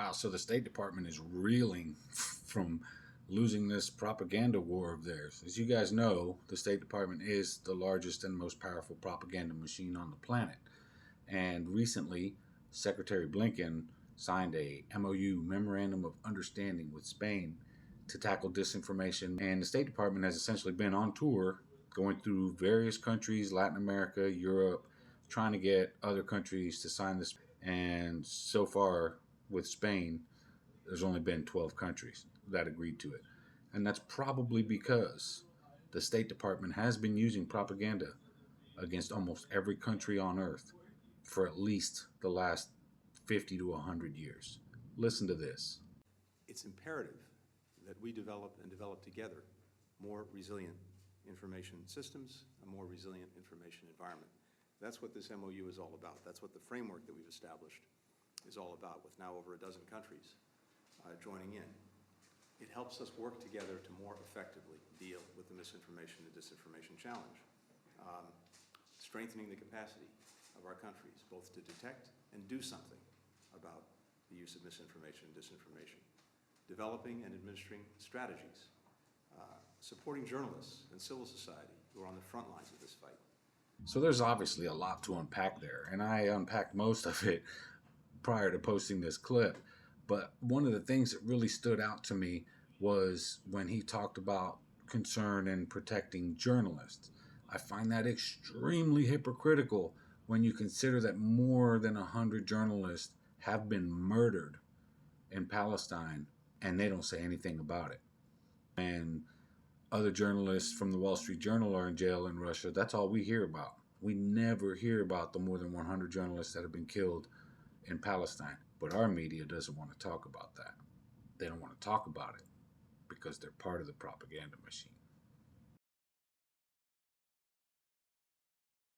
Wow, so the State Department is reeling from losing this propaganda war of theirs. As you guys know, the State Department is the largest and most powerful propaganda machine on the planet. And recently, Secretary Blinken signed a MOU, Memorandum of Understanding, with Spain to tackle disinformation. And the State Department has essentially been on tour going through various countries, Latin America, Europe, trying to get other countries to sign this. And so far, with Spain, there's only been 12 countries that agreed to it. And that's probably because the State Department has been using propaganda against almost every country on earth for at least the last 50 to 100 years. Listen to this. It's imperative that we develop together more resilient information systems, a more resilient information environment. That's what this MOU is all about. That's what the framework that we've established is all about, with now over a dozen countries joining in. It helps us work together to more effectively deal with the misinformation and disinformation challenge, strengthening the capacity of our countries both to detect and do something about the use of misinformation and disinformation, developing and administering strategies, supporting journalists and civil society who are on the front lines of this fight. So there's obviously a lot to unpack there, and I unpacked most of it prior to posting this clip. But one of the things that really stood out to me was when he talked about concern in protecting journalists. I find that extremely hypocritical when you consider that more than 100 journalists have been murdered in Palestine and they don't say anything about it. And other journalists from the Wall Street Journal are in jail in Russia. That's all we hear about. We never hear about the more than 100 journalists that have been killed in Palestine. But our media doesn't want to talk about that. They don't want to talk about it because they're part of the propaganda machine.